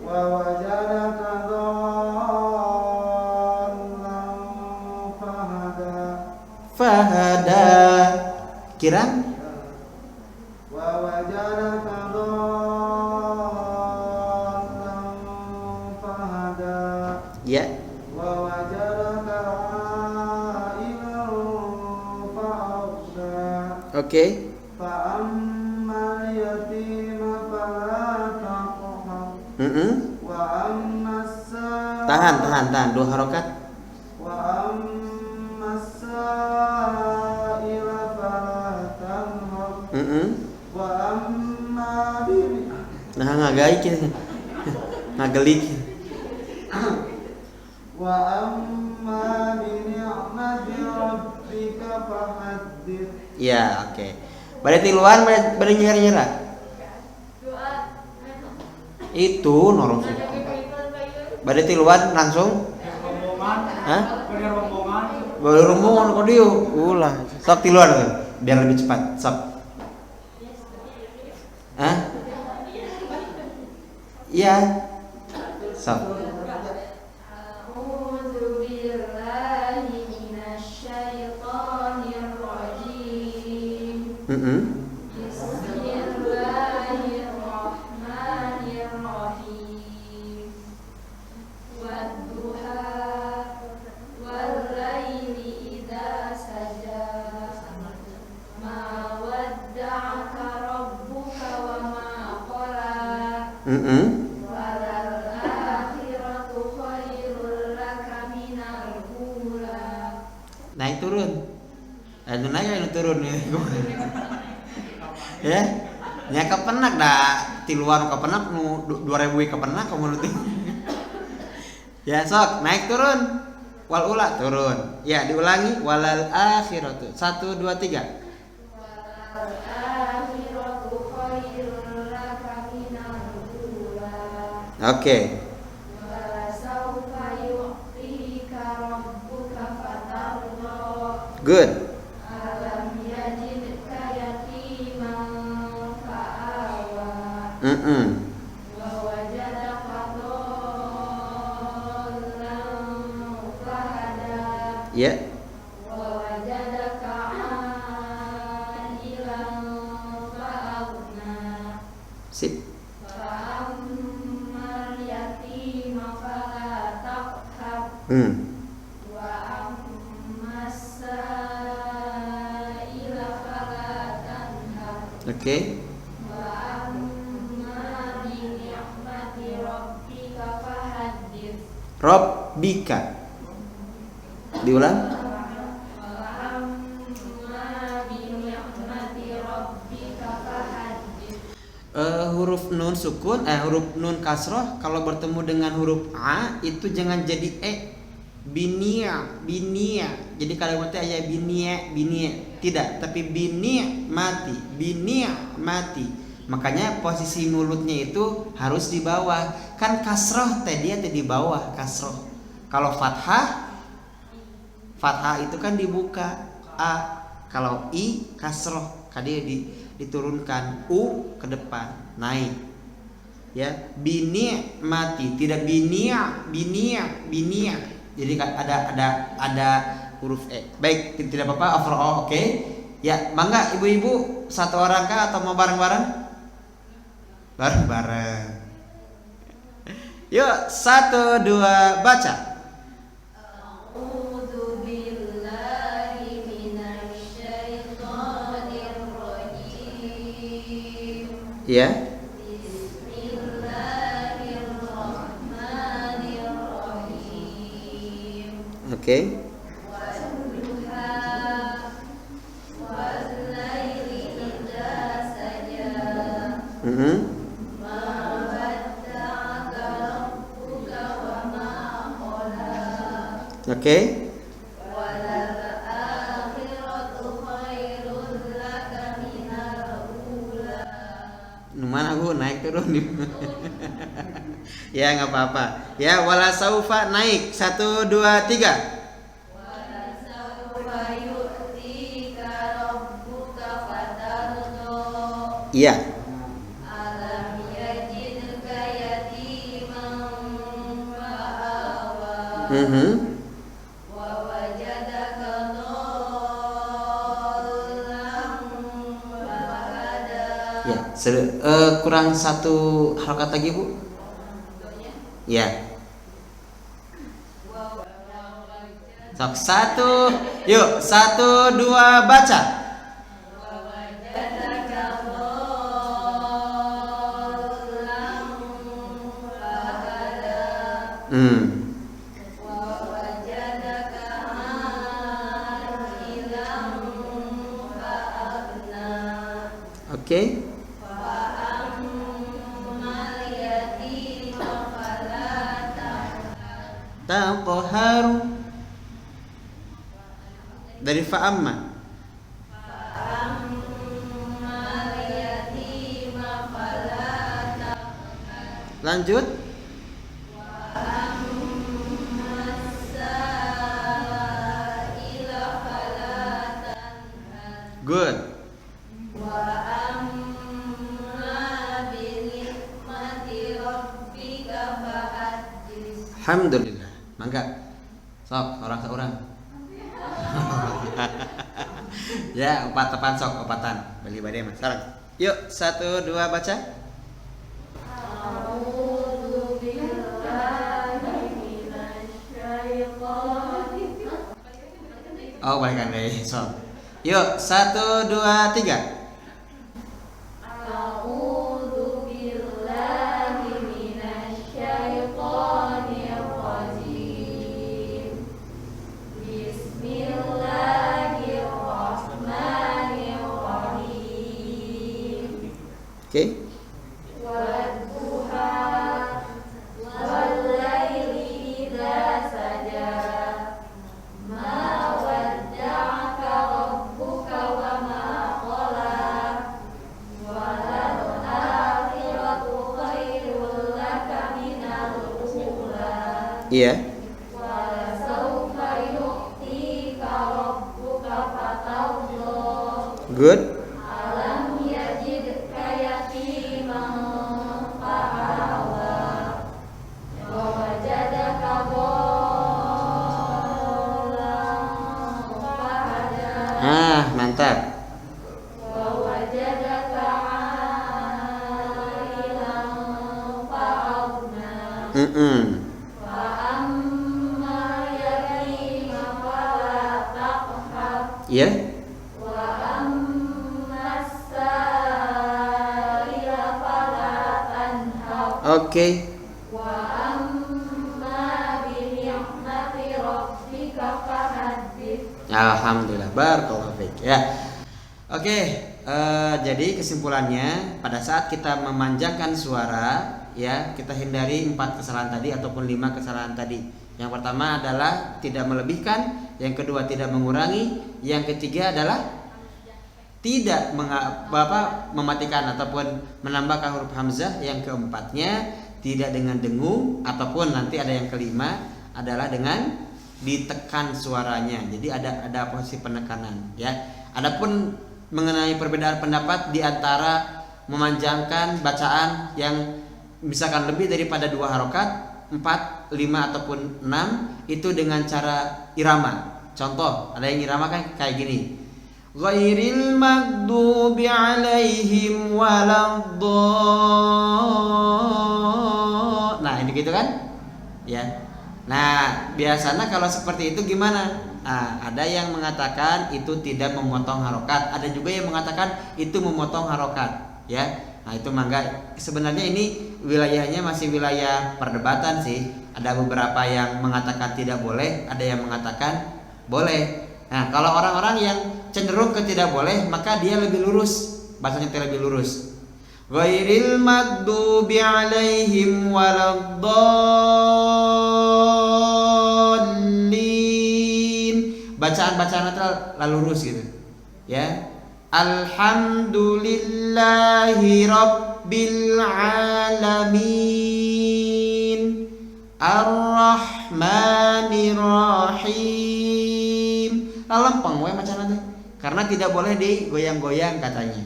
ووجدك ضالا فهدى Fahada. Kirang? ووجدك ضالا فهدى Ya. ووجدك عائلا فأغنى Oke. فأما اليتيم فلا تقهر وأما السائل Tahan 2 harokat. وأما السائل فلا تنهر وأما Nah, ngagaik ya. Ngagelik. وأما بنعمة ربك فحدث Ya, oke. Bade tiluan bade nyera-nyera. Itu norong. Bade tiluan langsung. rombongan, Hah? punya rombongan. Baru rombongan kok dieu. Ulah. Sok tiluan tuh, biar lebih cepat. Sok. Hah? Iya. Sok. أعوذ بالله من الشيطان الرجيم بسم الله الرحمن الرحيم والضحى والليل إذا سجى ما ودعك ربك وما قلى وللآخرة خير لك من الأولى Naik turun. Anu naik anu turun ya. Ya. Nya kepenak dah tiluan kepenak nu 2000 kepenak kamu teh. Ya sok naik turun. Wal ula turun. Ya diulangi walal akhiratu. 1 2 3. والآخرة خير لك من الأولى Oke. ولسوف يعطيك ربك فترضى Good. ألم يجدك يتيما فآوى ووجدك ضالا فهدى Ya. ووجدك عائلا فأغنى Sip. فأما اليتيم فلا تقهر وأما السائل فلا تنهر Oke. وأما بنعمة ربك فحدث Robbika. Diulang. وأما huruf nun sukun, huruf nun kasroh kalau bertemu dengan huruf a itu jangan jadi binia. Jadi kalimatnya aya binia tidak, tapi binia mati. Makanya posisi mulutnya itu harus di bawah. Kan kasroh dia di bawah kasroh. Kalau fathah itu kan dibuka a. Kalau i kasroh, dia diturunkan u ke depan naik. Ya, bini mati, tidak binia. Jadi ada huruf Baik, tidak apa-apa overall oke. Ya, mangga ibu-ibu satu orang kah atau mau bareng-bareng? Bareng-bareng. Yuk, 1 2 baca. A'udzu billahi minasyaitonir rajim. Ya. Bismillahirrahmanirrahim. Oke. Wadduha wal-laili idza saja. Ma wadda'aka rabbuka wa ma qala. Oke. Walal akhiratu khairul laka minal ula. Mana aku naik turun nih. Ya nggak apa-apa. Ya, wala saufa naik 1 2 3. Wala sawfa yu'tika rabbuka fatardo. Iya. Alam yajidka yatiman fa'awa. Wa wajadaka dhallan fahada. Ya, kurang 1 harokat lagi, Bu. Ya. Sok 1. Yuk, 1 2 baca. Wa wajadaka dhallan fahada. Wa wajadaka a'ilan fa'agna. Oke. Fa'ammal yatima fala Taqharu. Dari fa'amma. Fa'ammal yatima fala Lanjut. Wa'ammas sa'ila fala tanhar. Good. Wa'amma bi ni'mati rabbika fahaddits. Alhamdulillah. Mangga. Sok orang. Ya, opat-opat sok opatan. Beli badai Mas. Sarang. Yuk, 1 2 baca. A'udzu billahi minasyaitonir. Oh, balikan deh. Sok. Yuk, 1 2 3. A'udzu billahi minasyaitonir rajim. Bismillahirrahmanirrahim. Oke. Wadduha wal-laili idza saja. Ma wadda'aka rabbuka wa ma qala. Walal akhiratu khairul laka minal ula. Iya. Wala sawfa yu'tika rabbuka fatardo. Good. Alam yajidka yatiman fa'awa. Wa wajadaka dhallan fahada. Mantap. Wa wajadaka 'ailan fa'aghna. Fa'amma yatima fala taqhar. Iya. Wa ammas sa'ila fala tanhar. Oke. Wa amma bi ni'mati rabbika fahaddits. Alhamdulillah. Barakallahu fiik. Ya. Oke. Jadi kesimpulannya pada saat kita memanjangkan suara, ya kita hindari 4 kesalahan tadi ataupun 5 kesalahan tadi. Yang pertama adalah tidak melebihkan, yang kedua tidak mengurangi, yang ketiga adalah tidak mematikan ataupun menambahkan huruf hamzah, yang keempatnya tidak dengan dengung, ataupun nanti ada yang kelima adalah dengan ditekan suaranya. Jadi ada posisi penekanan, ya. Adapun mengenai perbedaan pendapat di antara memanjangkan bacaan yang misalkan lebih daripada 2 harokat, 4, 5 ataupun 6 itu dengan cara irama. Contoh, ada yang irama kan kayak gini. Ghairil maghdubi alaihim waladdallin. Nah, ini gitu kan? Ya. Nah, biasanya kalau seperti itu gimana? Nah, ada yang mengatakan itu tidak memotong harokat, ada juga yang mengatakan itu memotong harokat, ya. Nah, itu mangga. Sebenarnya ini wilayahnya masih wilayah perdebatan sih. Ada beberapa yang mengatakan tidak boleh, ada yang mengatakan boleh. Nah, kalau orang-orang yang cenderung ke tidak boleh, maka dia lebih lurus, bahasanya lebih lurus. Ghairil maghdubi alaihim waladdallin. Bacaan-bacaan itu lalu lurus gitu. Ya. Alhamdulillahi rabbil alamin. Ar-Rahmanir Rahim. Lempeng we macana teh. Karena tidak boleh digoyang-goyang katanya.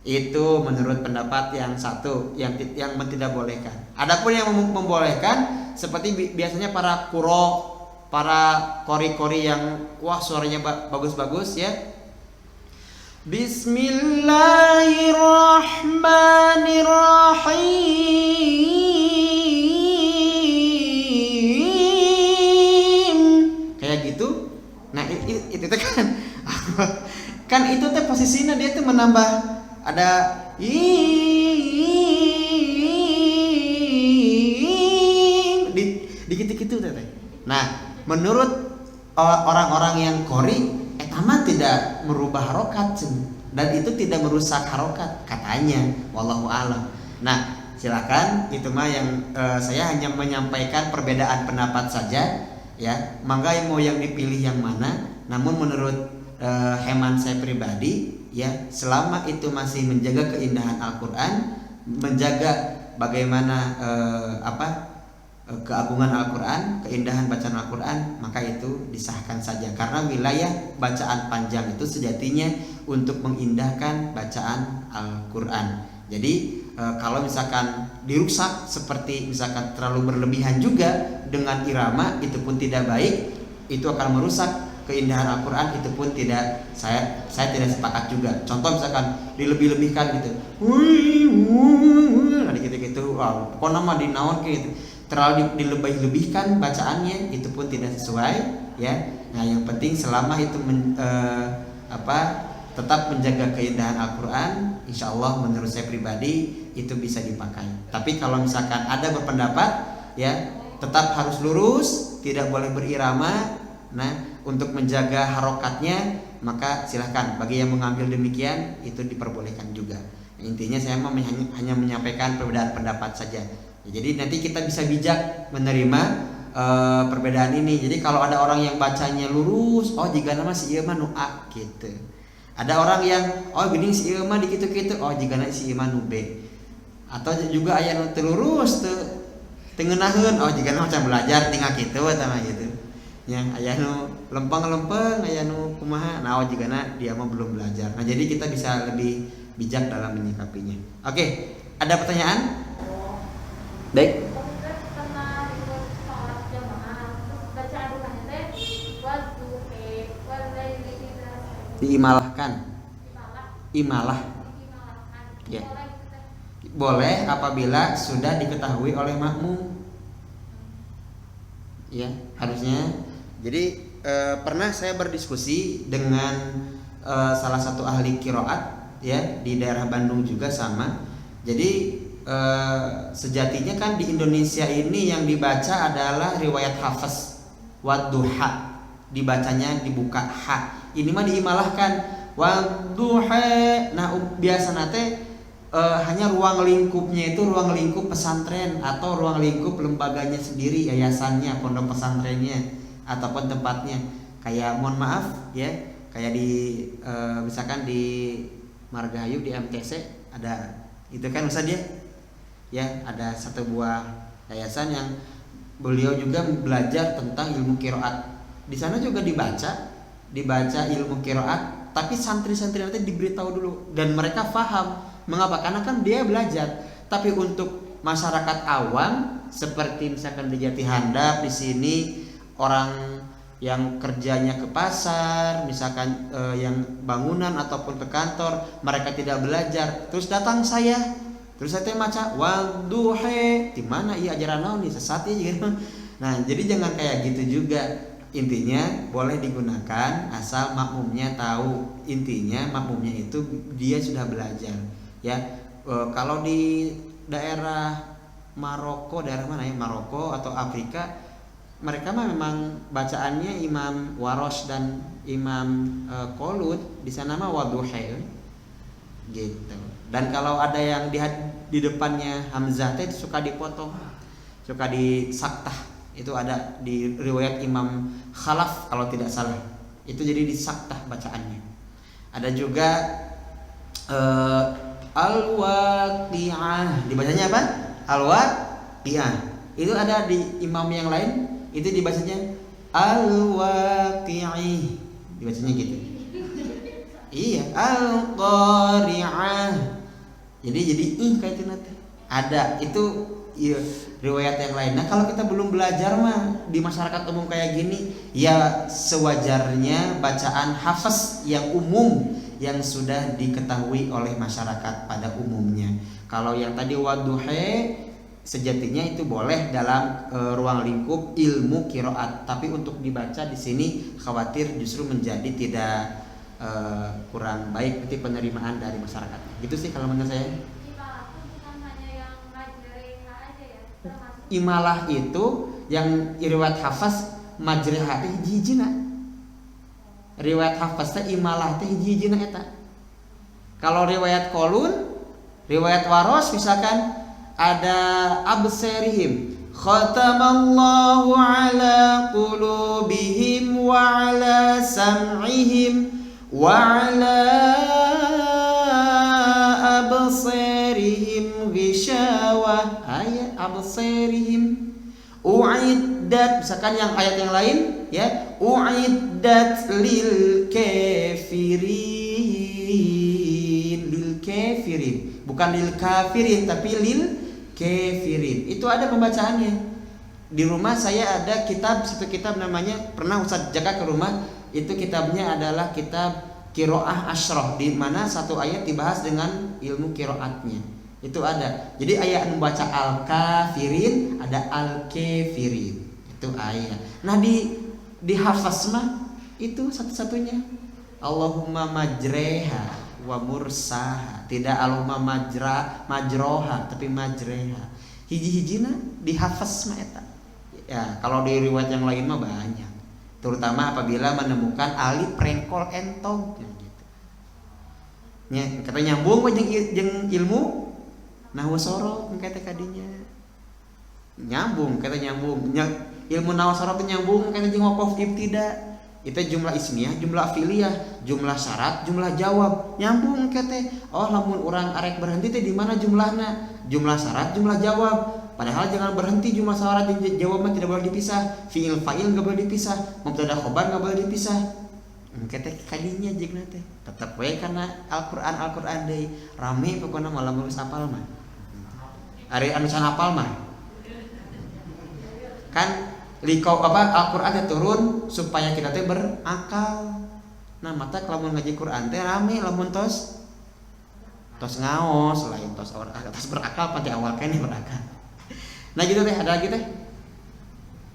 Itu menurut pendapat yang satu yang tidak bolehkan. Adapun yang membolehkan seperti biasanya para kori-kori yang wah suaranya bagus-bagus, ya. Bismillahirrahmanirrahim. Kayak gitu. Nah, itu kan kan itu teh posisinya dia tuh menambah ada dikit-dikit teh. Nah, menurut orang-orang yang kori, etama tidak merubah harokat dan itu tidak merusak harokat katanya, wallahu alam. Nah, silakan, itu mah yang saya hanya menyampaikan perbedaan pendapat saja, ya. Mangga mau yang dipilih yang mana. Namun menurut hemat saya pribadi, ya, selama itu masih menjaga keindahan Al-Quran, menjaga bagaimana keagungan Al-Quran, keindahan bacaan Al-Quran, maka itu disahkan saja. Karena wilayah bacaan panjang itu sejatinya untuk mengindahkan bacaan Al-Quran. Jadi kalau misalkan dirusak seperti misalkan terlalu berlebihan juga dengan irama, itu pun tidak baik, itu akan merusak keindahan Al-Quran, itu pun tidak, saya tidak sepakat juga. Contoh misalkan dilebih-lebihkan gitu, nah gitu-gitu, pokoknya mah dinaon kayak gitu, terlalu dilebih-lebihkan bacaannya, itu pun tidak sesuai, ya. Nah, yang penting selama itu tetap menjaga keindahan Al-Quran, insya Allah menurut saya pribadi itu bisa dipakai. Tapi kalau misalkan ada berpendapat, ya, tetap harus lurus, tidak boleh berirama. Nah, untuk menjaga harokatnya, maka silahkan. Bagi yang mengambil demikian, itu diperbolehkan juga. Intinya saya hanya menyampaikan perbedaan pendapat saja. Jadi nanti kita bisa bijak menerima perbedaan ini. Jadi kalau ada orang yang bacanya lurus, oh jika nama si ieu mah nu A gitu. Ada orang yang geuning si ieu mah dikitu-kitu, oh jika nama si ieu mah nu B. Atau juga aya nu teu lurus teu ngeunaheun, oh jika nama can belajar tinggal kitu eta mah gitu. Ya, aya nu lempeng-lempeng, aya nu kumaha, nah jigana dia mah belum belajar. Nah, jadi kita bisa lebih bijak dalam menyikapinya. Oke, ada pertanyaan? Baik. Diimalahkan. Imalah. Ya. Boleh apabila sudah diketahui oleh makmum. Ya, harusnya. Jadi pernah saya berdiskusi dengan salah satu ahli qiraat, ya, di daerah Bandung juga sama. Jadi sejatinya kan di Indonesia ini yang dibaca adalah riwayat Hafs wadduha, dibacanya dibuka ha. Ini mah diimalahkan wadduha. Nah biasana teh hanya ruang lingkupnya itu ruang lingkup pesantren atau ruang lingkup lembaganya sendiri, yayasannya, pondok pesantrennya ataupun tempatnya. Kayak mohon maaf ya, kayak di misalkan di Margahayu di MTC ada itu kan Ustaz ya ada satu buah yayasan yang beliau juga belajar tentang ilmu qiraat. Di sana juga dibaca ilmu qiraat, tapi santri-santri nanti diberitahu dulu dan mereka paham. Mengapa? Karena kan dia belajar. Tapi untuk masyarakat awam seperti misalkan di Jati Handap di sini, orang yang kerjanya ke pasar, misalkan yang bangunan ataupun ke kantor, mereka tidak belajar. Terus datang saya, terus saya maca wadduha. Di mana iya ajaran naon nih sesat ya gitu. Nah, jadi jangan kayak gitu juga. Intinya boleh digunakan asal makmumnya tahu. Intinya makmumnya itu dia sudah belajar. Ya, kalau di daerah Maroko, daerah mana ya? Maroko atau Afrika, mereka mah memang bacaannya Imam Warosh dan Imam Qolut, di sana mah wadduha gitu. Dan kalau ada yang di depannya Hamzah teh suka dipotong, suka disaktah. Itu ada di riwayat Imam Khalaf kalau tidak salah. Itu jadi disaktah bacaannya. Ada juga Al-Waqi'ah, dibacanya apa? Al-Waqi'ah. Itu ada di imam yang lain, itu dibacanya Al-Waqi'ih, dibacanya gitu. Iya, Al-Qari'ah. Jadi kayak itu nanti. Ada itu iya, riwayat yang lain. Nah, kalau kita belum belajar mah di masyarakat umum kayak gini, ya sewajarnya bacaan hafaz yang umum yang sudah diketahui oleh masyarakat pada umumnya. Kalau yang tadi wadduha sejatinya itu boleh dalam ruang lingkup ilmu qiraat, tapi untuk dibaca di sini khawatir justru menjadi tidak kurang baik nanti penerimaan dari masyarakat. Gitu sih kalau menurut saya. Imalah itu yang riwayat hafaz majriha teh hiji-hijina. Riwayat hafaz teh imalah teh hiji-hijina eta. Kalau riwayat Qolun, riwayat Waros misalkan ada absarihim khatamallahu ala qulubihim wa ala sam'ihim wa ala absarihim ghishawah. Ayat absarihim uiddat, misalkan yang ayat yang lain ya, uiddat lil kafirin, bukan lil kafirin tapi lil kafirin. Itu ada pembacaannya. Di rumah saya ada satu kitab namanya, pernah Ustaz jaga ke rumah, itu kitabnya adalah kitab Qiraah Asyrah, di mana satu ayat dibahas dengan ilmu qiraatnya. Itu ada. Jadi ayat membaca al-kafirin, ada al-kafirin. Itu ayat. Nah di hafaz mah itu satu-satunya. Allahumma majreha wa mursaha. Tidak Allahumma majroha, tapi majreha. Hiji-hijina di hafaz mah eta. Ya, kalau di riwayat yang lain mah banyak. Terutama apabila menemukan alif prengkol entong gitu. Nya, kata nyambung jeung ilmu nahwu sorot kata kadinya nyambung, kata nyambung ilmu nahwu sorot nyambung kata jeung waqaf ibtida. Itu jumlah ismiyah, jumlah fi'liyah, jumlah syarat, jumlah jawab nyambung kata. Oh lamun urang arek berhenti teh di mana jumlahna? Jumlah syarat, jumlah jawab. Padahal jangan berhenti jumlah syarat dan jawab mah tidak boleh dipisah. Fi'il fa'il enggak boleh dipisah, mubtada khobar enggak boleh dipisah. Kata kadinya jeung teh tetep we karena Al-Qur'an deui rame pokona malam geus apal mah. Ari anu can hafal mah kan likau Al-Qur'an teh turun supaya kita teh berakal. Nah mata lamun ngaji Qur'an teh rame lamun tos ngaos lain tos berakal pada awal kan berakal. Nah gitu teh, ada lagi teh?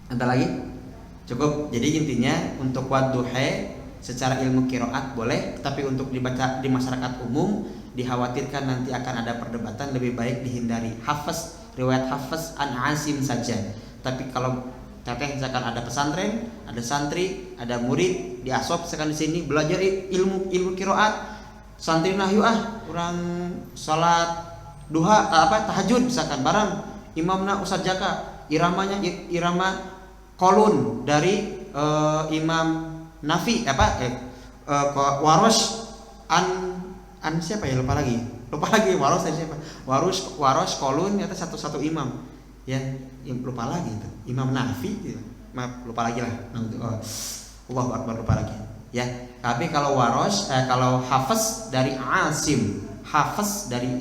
Ada lagi? Cukup. Jadi intinya untuk wadduha secara ilmu qiraat boleh, tapi untuk dibaca di masyarakat umum dikhawatirkan nanti akan ada perdebatan, lebih baik dihindari. Hafaz, riwayat hafaz an Asim saja. Tapi kalau Teteh misalkan ada pesantren, ada santri, ada murid di asop misalkan di sini belajar ilmu qiraat. Santri nah yuk urang salat duha tahajud misalkan bareng imamna Ustaz Jaka, iramanya irama kolun dari Imam Nafi Waros an siapa ya lupa lagi Waros dari siapa Waros kolun ternyata satu imam ya lupa lagi itu Imam Nafi gitu. Maaf lupa lagi lah Allahu Akbar lupa lagi ya. Tapi kalau Waros kalau Hafiz dari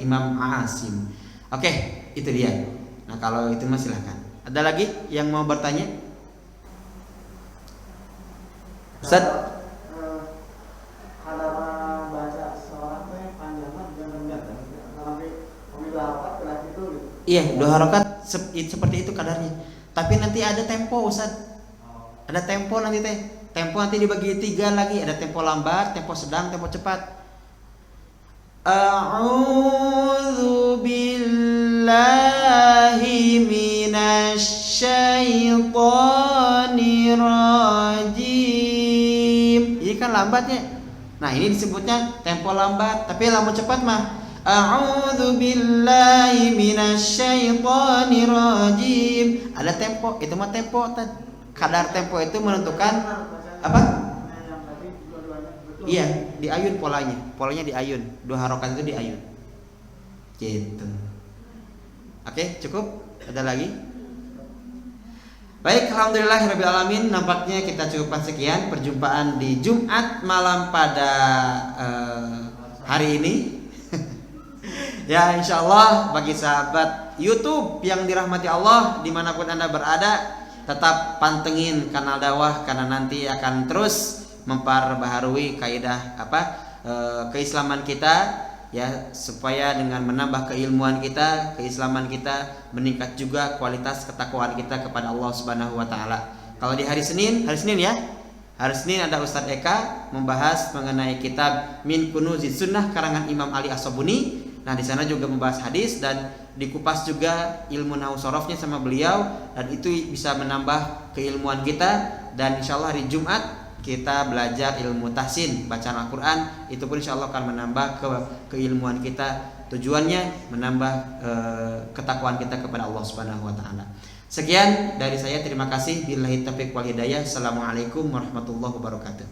Imam Asim. Oke, itu dia. Nah kalau itu mah silahkan. Ada lagi yang mau bertanya? Ustaz? Ada baca seorang tuh yang panjangnya juga rendah nanti pemilu harokat kelas itu gitu. Iya, 2 harokat seperti itu kadarnya. Tapi nanti ada tempo Ustaz. Ada tempo nanti teh. Tempo nanti dibagi 3 lagi. Ada tempo lambat, tempo sedang, tempo cepat. A'udzu billahi minasyaitonir rajim. Ini kan lambatnya. Nah, ini disebutnya tempo lambat, tapi lamun cepat mah a'udzu billahi minasyaitonir rajim. Ada tempo, itu mah tempo. Kadar tempo itu menentukan apa? Iya, diayun polanya. Polanya diayun. 2 harokat itu diayun. Gitu. Oke, cukup? Ada lagi? Baik, alhamdulillahirabbil alamin. Nampaknya kita cukupkan sekian perjumpaan di Jumat malam pada hari ini. Ya, insyaallah bagi sahabat YouTube yang dirahmati Allah dimanapun Anda berada, tetap pantengin kanal dakwah karena nanti akan terus memperbaharui kaidah keislaman kita ya, supaya dengan menambah keilmuan kita, keislaman kita meningkat juga kualitas ketakwaan kita kepada Allah Subhanahu wa taala. Kalau di hari Senin ya. Hari Senin ada Ustadz Eka membahas mengenai kitab Min Kunuzis Sunnah karangan Imam Ali As-Sabuni. Nah, di sana juga membahas hadis dan dikupas juga ilmu nahwu sorofnya sama beliau, dan itu bisa menambah keilmuan kita. Dan insyaallah hari Jumat kita belajar ilmu tahsin, bacaan Al-Quran. Itu pun insyaallah akan menambah keilmuan kita. Tujuannya menambah ketakwaan kita kepada Allah Subhanahu wa taala. Sekian dari saya, terima kasih. Billahi taufiq wal hidayah. Assalamualaikum warahmatullahi wabarakatuh.